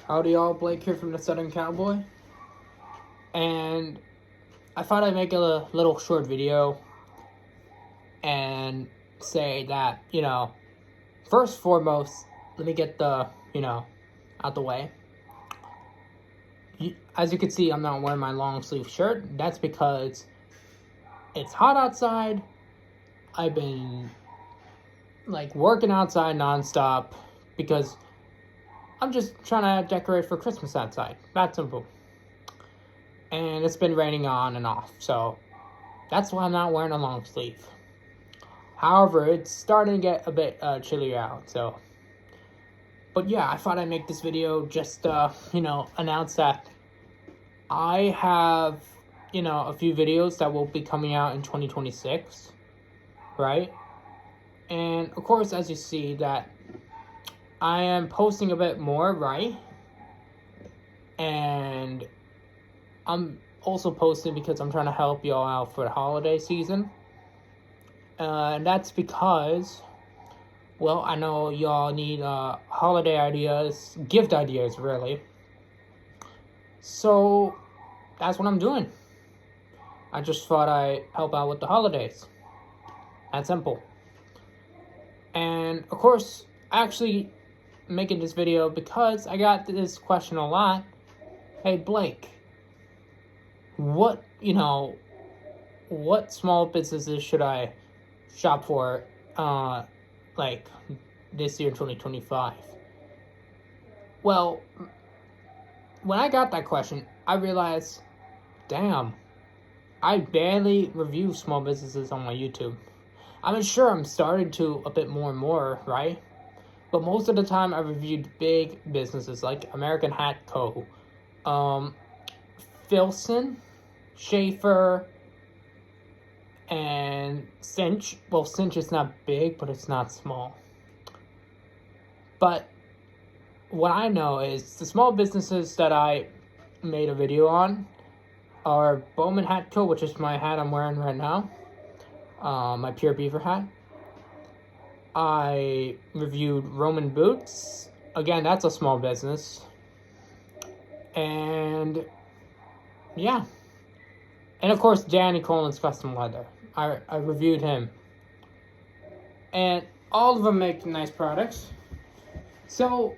Howdy y'all, Blake here from the Southern Cowboy. And I thought I'd make a little short video and say that, first and foremost, let me get the, out the way. As you can see, I'm not wearing my long sleeve shirt. That's because it's hot outside. I've been working outside nonstop because I'm just trying to decorate for Christmas outside. That simple. And it's been raining on and off, so that's why I'm not wearing a long sleeve. However, it's starting to get a bit chillier out, so. But yeah, I thought I'd make this video just, announce that I have, a few videos that will be coming out in 2026, right? And of course, as you see, that I am posting a bit more, right? And I'm also posting because I'm trying to help y'all out for the holiday season. And that's because, well, I know y'all need holiday ideas, gift ideas, really. So that's what I'm doing. I just thought I'd help out with the holidays. That simple. And of course, actually making this video because I got this question a lot. Hey, Blake, what small businesses should I shop for, this year, 2025? Well, when I got that question, I realized, damn, I barely review small businesses on my YouTube. I mean, sure, I'm starting to a bit more and more, right? But most of the time, I reviewed big businesses like American Hat Co., Filson, Schaefer, and Cinch. Well, Cinch is not big, but it's not small. But what I know is the small businesses that I made a video on are Bowman Hat Co., which is my hat I'm wearing right now, my Pure Beaver hat. I reviewed Roman Boots. Again, that's a small business. And yeah. And of course, Danny Colin's Custom Leather. I reviewed him. And all of them make nice products. So,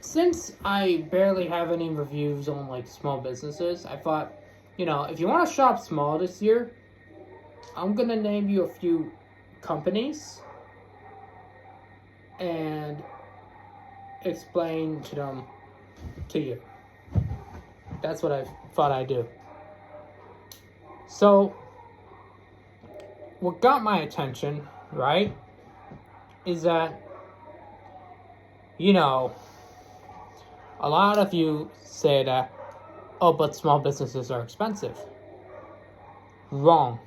since I barely have any reviews on small businesses, I thought, if you want to shop small this year, I'm going to name you a few companies and explain them to you. That's what I thought I'd do. So, what got my attention, right, is that, a lot of you say that, oh, but small businesses are expensive. Wrong.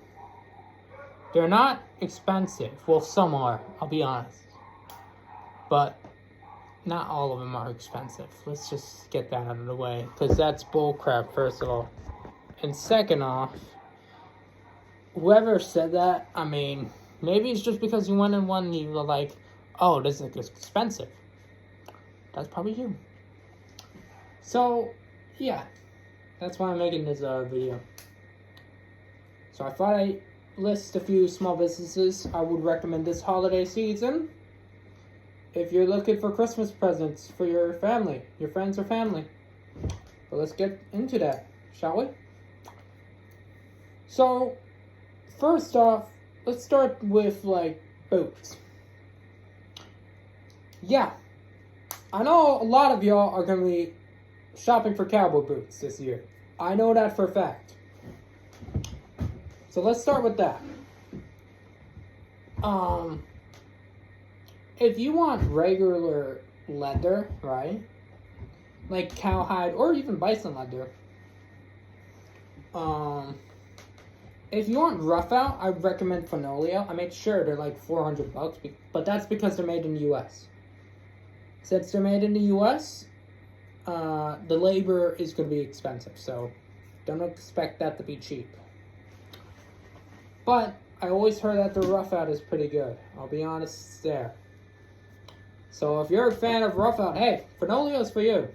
They're not expensive. Well, some are, I'll be honest. But not all of them are expensive. Let's just get that out of the way, because that's bullcrap, first of all. And second off, whoever said that, I mean, maybe it's just because you went in one and you were like, oh, this is expensive. That's probably you. So, yeah. That's why I'm making this video. So I thought I'd list a few small businesses I would recommend this holiday season. If you're looking for Christmas presents for your family, your friends or family. But let's get into that, shall we? So, first off, let's start with, boots. Yeah, I know a lot of y'all are going to be shopping for cowboy boots this year. I know that for a fact. So let's start with that. If you want regular leather, right, like cowhide or even bison leather, if you want rough out, I recommend Fenolia. I made sure they're $400, but that's because they're made in the U.S. Since they're made in the U.S., the labor is going to be expensive, so don't expect that to be cheap. But I always heard that the rough out is pretty good. I'll be honest there. So if you're a fan of rough out, hey, Fenolia's for you.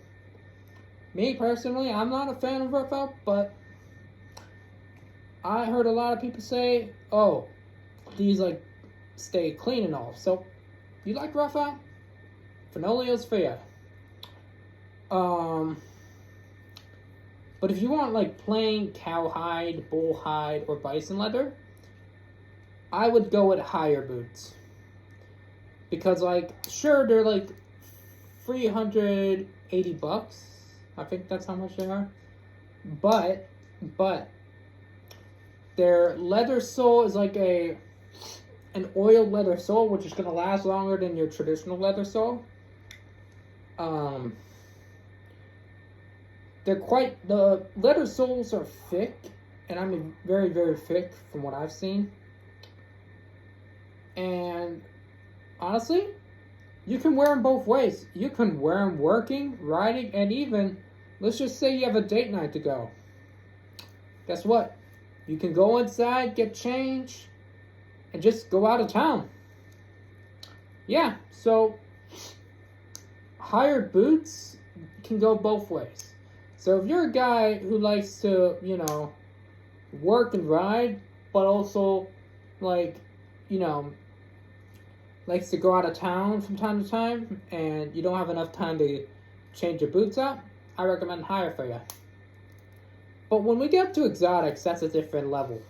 Me personally, I'm not a fan of rough out, but I heard a lot of people say, "Oh, these like stay clean and all." So, you like rough out? Fenolial's for you. Um, but if you want like plain cowhide, bull hide, or bison leather, I would go with higher boots. Because like, sure, they're like $380. I think that's how much they are. But their leather sole is like an oiled leather sole, which is gonna last longer than your traditional leather sole. The leather soles are thick, and I mean very, very thick from what I've seen. And honestly, you can wear them both ways. You can wear them working, riding, and even, let's just say you have a date night to go. Guess what? You can go inside, get changed, and just go out of town. Yeah, so hired boots can go both ways. So if you're a guy who likes to, work and ride, but also, like, likes to go out of town from time to time, and you don't have enough time to change your boots out, I recommend hire for you. But when we get to exotics, that's a different level.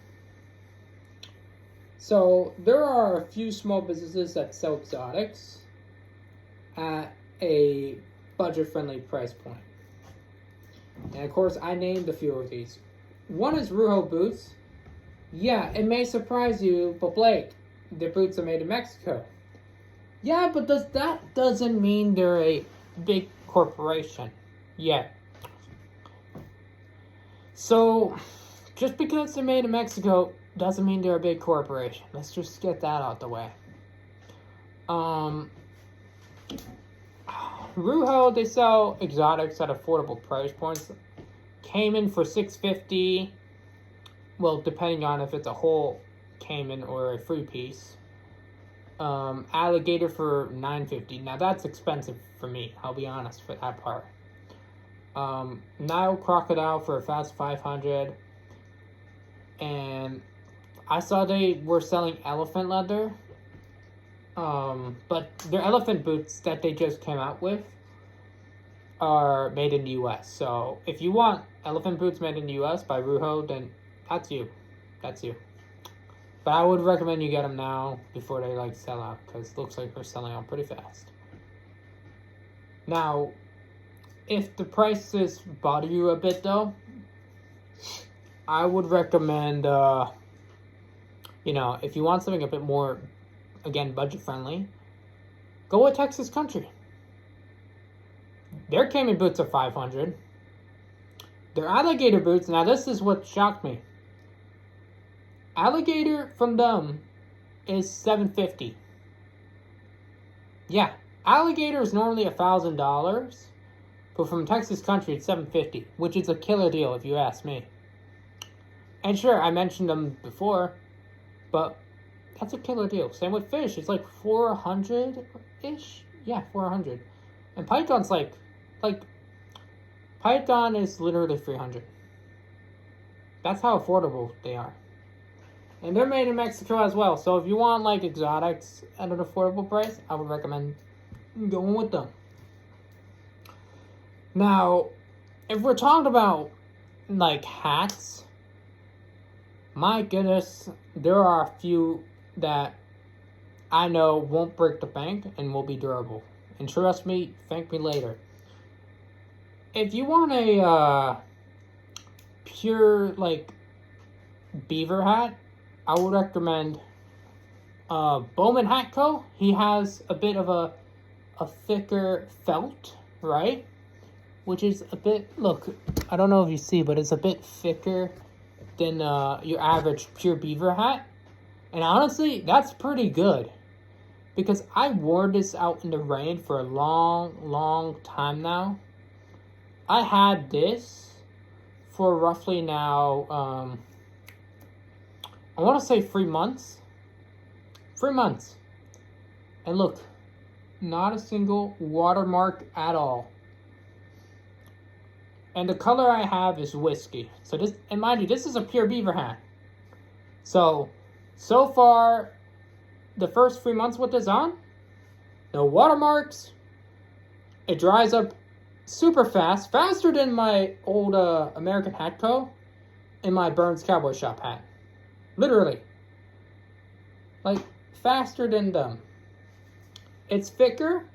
So there are a few small businesses that sell exotics at a budget-friendly price point. And of course, I named a few of these. One is Ruho Boots. Yeah, it may surprise you, but Blake, their boots are made in Mexico. Yeah, but that doesn't mean they're a big corporation yet. So, just because they're made in Mexico doesn't mean they're a big corporation. Let's just get that out the way. Ruho, they sell exotics at affordable price points. Cayman for $650. Well, depending on if it's a whole Cayman or a free piece. Alligator for $950. Now that's expensive for me, I'll be honest for that part. Nile crocodile for a fast $500. And I saw they were selling elephant leather. But their elephant boots that they just came out with are made in the US. So if you want elephant boots made in the US by Ruho, then that's you. But I would recommend you get them now before they sell out, because it looks like they're selling out pretty fast. Now, if the prices bother you a bit though, I would recommend, if you want something a bit more, again, budget friendly, go with Texas Country. Their Cayman boots are $500. Their alligator boots, now this is what shocked me. Alligator from them is $750. Yeah, alligator is normally $1,000, but from Texas Country it's $750, which is a killer deal if you ask me. And sure, I mentioned them before, but that's a killer deal. Same with fish, it's like $400-ish. Yeah, $400. And python's like python is literally $300. That's how affordable they are. And they're made in Mexico as well. So if you want exotics at an affordable price, I would recommend going with them. Now, if we're talking about hats, my goodness, there are a few that I know won't break the bank and will be durable. And trust me, thank me later. If you want a pure beaver hat, I would recommend Bowman Hat Co. He has a bit of a thicker felt, right? Which is a bit, look, I don't know if you see, but it's a bit thicker than your average pure beaver hat. And honestly, that's pretty good. Because I wore this out in the rain for a long time now. I had this for roughly now, I want to say 3 months. 3 months. And look, not a single watermark at all. And the color I have is whiskey. So this, and mind you, this is a pure beaver hat. So far, the first 3 months with this on, no watermarks. It dries up super fast, faster than my old American Hat Co. and my Burns Cowboy Shop hat. Literally. Like, faster than them. It's thicker.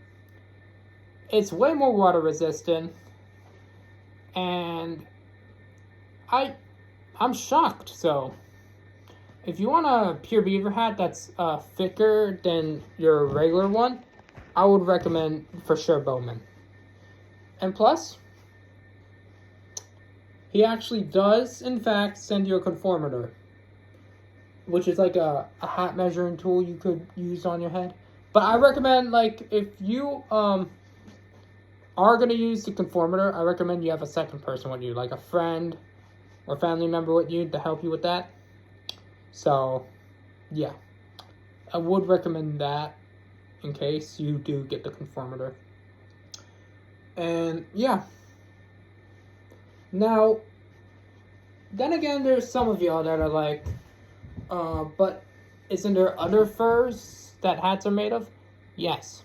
It's way more water resistant. And I'm shocked. So if you want a pure beaver hat that's thicker than your regular one, I would recommend for sure Bowman. And plus, he actually does in fact send you a conformator, which is like a hat measuring tool you could use on your head. But I recommend, like, if you are going to use the conformator, I recommend you have a second person with you, like a friend or family member with you to help you with that. So, yeah. I would recommend that in case you do get the conformator. And, yeah. Now, then again, there's some of y'all that are like, but isn't there other furs that hats are made of? Yes.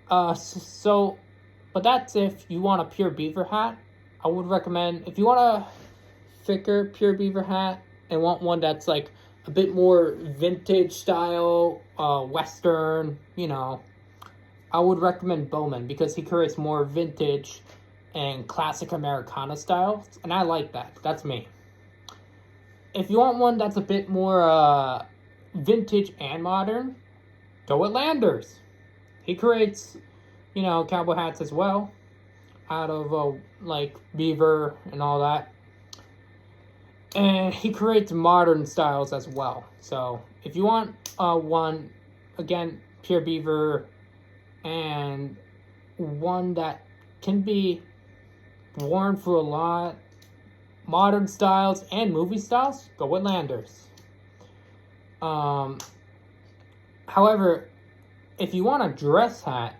But that's if you want a pure beaver hat. I would recommend, if you want a thicker pure beaver hat and want one that's like a bit more vintage style, Western, you know, I would recommend Bowman because he creates more vintage and classic Americana styles, and I like that. That's me. If you want one that's a bit more vintage and modern, go with Landers. He creates, you know, cowboy hats as well, out of like beaver and all that. And he creates modern styles as well. So if you want one, again, pure beaver, and one that can be worn for a lot, modern styles and movie styles, go with Landers. However, if you want a dress hat,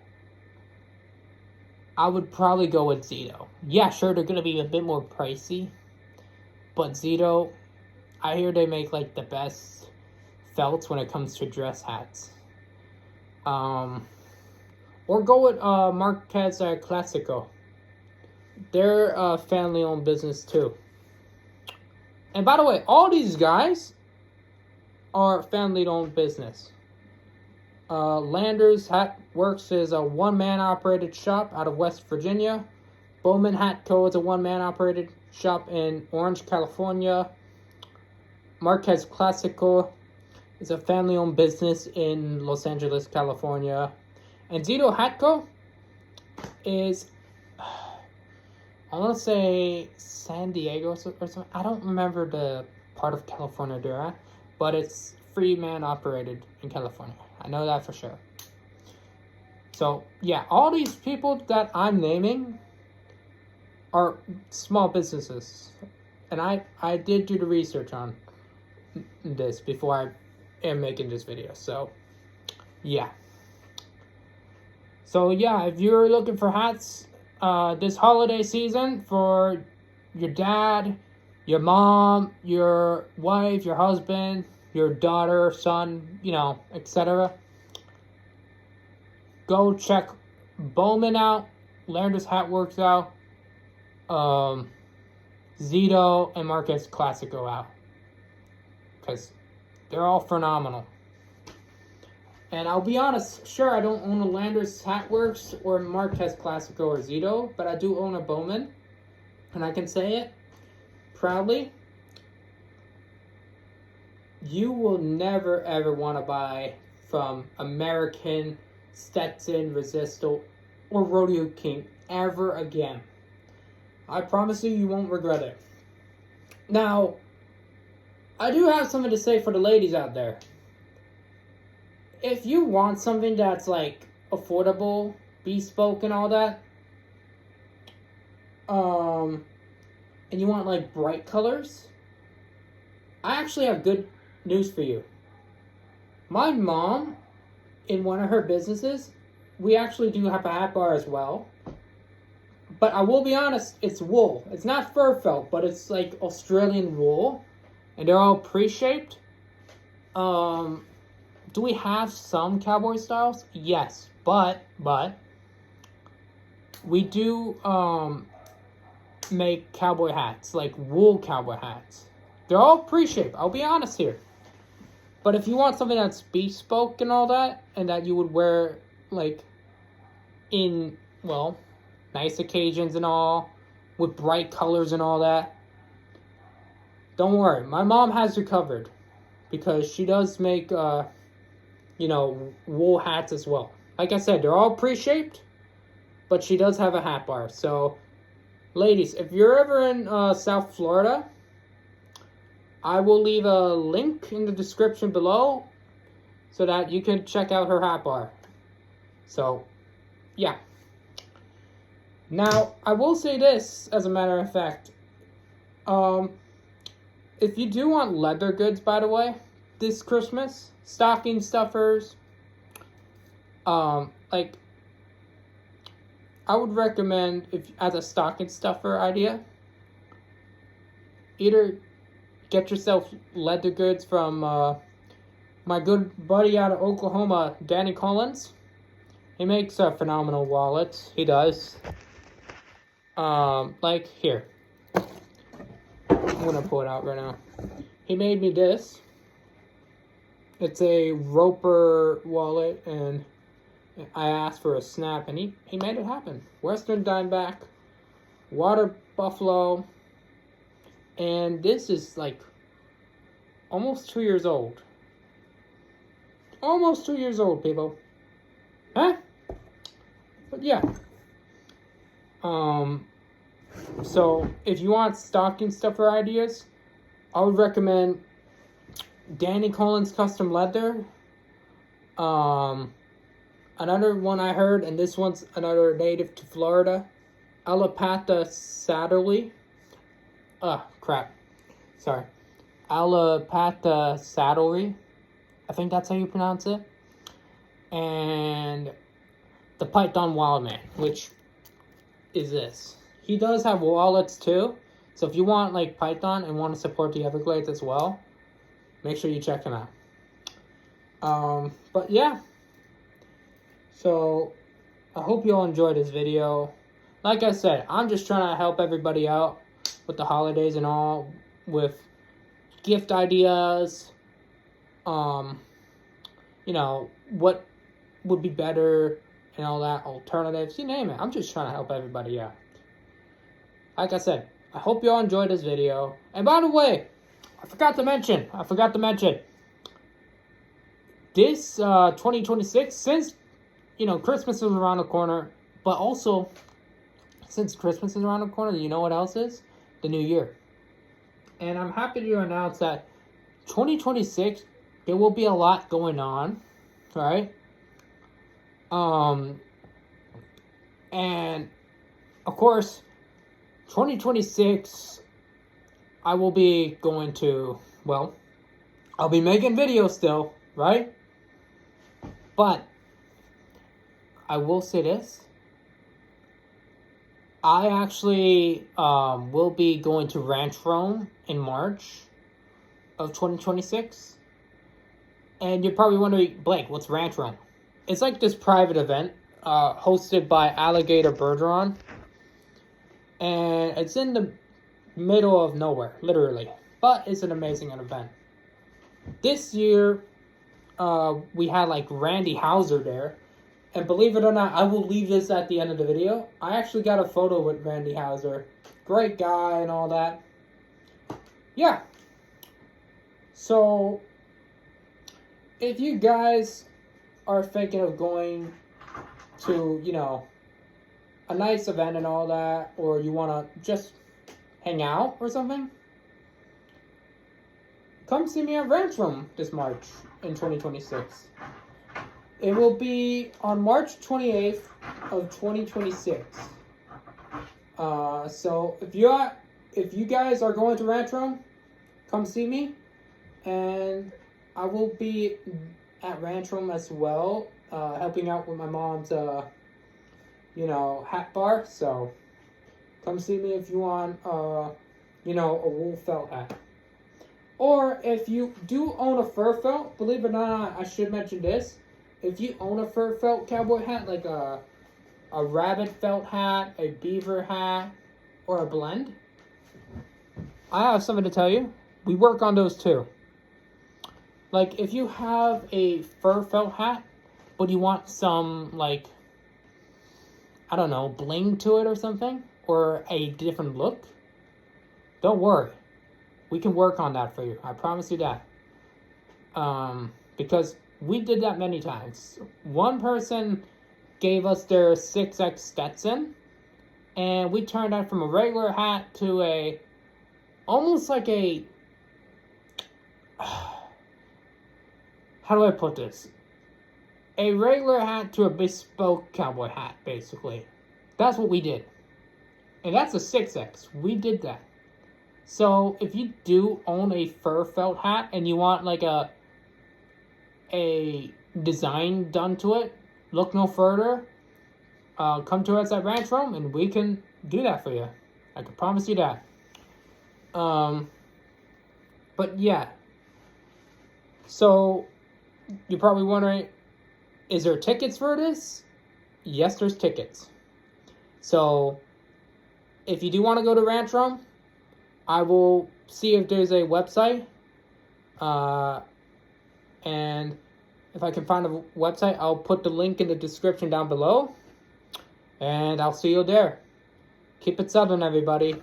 I would probably go with Zito. Yeah, sure, they're going to be a bit more pricey, but Zito, I hear they make like the best felts when it comes to dress hats. Or go with Marquez Classico. They're a family-owned business too. And by the way, all these guys are family-owned business. Landers Hat Works is a one-man operated shop out of West Virginia. Bowman Hat Co. is a one-man operated shop in Orange, California. Marquez Classico is a family-owned business in Los Angeles, California. And Zito Hat Co. is, I want to say San Diego or something. I don't remember the part of California they're at, but it's free-man operated in California. I know that for sure. So, yeah, all these people that I'm naming are small businesses. And I did do the research on this before I am making this video. So, yeah. So, yeah, if you're looking for hats this holiday season for your dad, your mom, your wife, your husband, your daughter, son, you know, etc., go check Bowman out, Landers Hat Works out, Zito and Marquez Classico out, because they're all phenomenal. And I'll be honest, sure, I don't own a Landers Hat Works or Marquez Classico or Zito, but I do own a Bowman, and I can say it proudly. You will never ever want to buy from American, Stetson, Resistol, or Rodeo King ever again. I promise you, you won't regret it. Now, I do have something to say for the ladies out there. If you want something that's like affordable, bespoke, and all that, and you want like bright colors, I actually have good news for you. My mom, in one of her businesses, we actually do have a hat bar as well, But I will be honest, it's wool. It's not fur felt, but it's like Australian wool. And they're all pre-shaped. Do we have some cowboy styles? Yes. But we do make cowboy hats, like wool cowboy hats. They're all pre-shaped, I'll be honest here. But if you want something that's bespoke and all that, and that you would wear like in, well, nice occasions and all, with bright colors and all that, don't worry, my mom has you covered, because she does make wool hats as well. Like I said, they're all pre-shaped, but she does have a hat bar. So ladies, if you're ever in South Florida, I will leave a link in the description below so that you can check out her hat bar. So yeah. Now, I will say this, as a matter of fact. If you do want leather goods, by the way, this Christmas, stocking stuffers, like, I would recommend, if as a stocking stuffer idea, either get yourself leather goods from my good buddy out of Oklahoma, Danny Collins. He makes phenomenal wallets. He does. Like here. I'm gonna pull it out right now. He made me this. It's a Roper wallet, and I asked for a snap, and he made it happen. Western Dimeback, Water Buffalo, and this is like almost 2 years old. Almost 2 years old, people. Huh? But yeah. So if you want stocking stuffer ideas, I would recommend Danny Collins Custom Leather. Another one I heard, and this one's another native to Florida, Alapata Saddlery. Sorry. Alapata Saddlery. I think that's how you pronounce it. And the Python Wildman, which is this. He does have wallets too. So if you want like Python and want to support the Everglades as well, make sure you check him out. But yeah. So I hope you all enjoyed this video. Like I said, I'm just trying to help everybody out with the holidays and all, with gift ideas. What would be better and all that, alternatives, you name it. I'm just trying to help everybody out. Like I said, I hope you all enjoyed this video. And by the way, I forgot to mention, this 2026, since, Christmas is around the corner, but also, since Christmas is around the corner, you know what else is? The new year. And I'm happy to announce that 2026, there will be a lot going on, right? And, of course, 2026, I will be going to, well, I'll be making videos still, right? But I will say this. I actually will be going to Ranch Rome in March of 2026. And you're probably wondering, Blake, what's Ranch Rome? It's like this private event hosted by Alligator Bergeron. And it's in the middle of nowhere, literally. But it's an amazing event. This year, we had like Randy Houser there. And believe it or not, I will leave this at the end of the video. I actually got a photo with Randy Houser. Great guy and all that. Yeah. So, if you guys are thinking of going to, a nice event and all that, or you want to just hang out or something, come see me at Ranch Rome this March in 2026. It will be on March 28th of 2026. So if you guys are going to Ranch Rome, come see me, and I will be at Ranch Rome as well, helping out with my mom's, hat bar. So Come see me if you want, a wool felt hat. Or if you do own a fur felt, believe it or not, I should mention this. If you own a fur felt cowboy hat, like a rabbit felt hat, a beaver hat, or a blend, I have something to tell you. We work on those too. Like, if you have a fur felt hat, but you want some, like, I don't know, bling to it or something, or a different look, don't worry. We can work on that for you. I promise you that. Because we did that many times. One person gave us their 6X Stetson, and we turned that from a regular hat to almost like a, how do I put this? A regular hat to a bespoke cowboy hat, basically. That's what we did. And that's a 6X. We did that. So if you do own a fur felt hat and you want like a design done to it, look no further. Come to us at Ranch Roam and we can do that for you. I can promise you that. But yeah. So you're probably wondering, is there tickets for this? Yes, there's tickets. So if you do want to go to Ranch Roam, I will see if there's a website. And if I can find a website, I'll put the link in the description down below. And I'll see you there. Keep it Southern, everybody.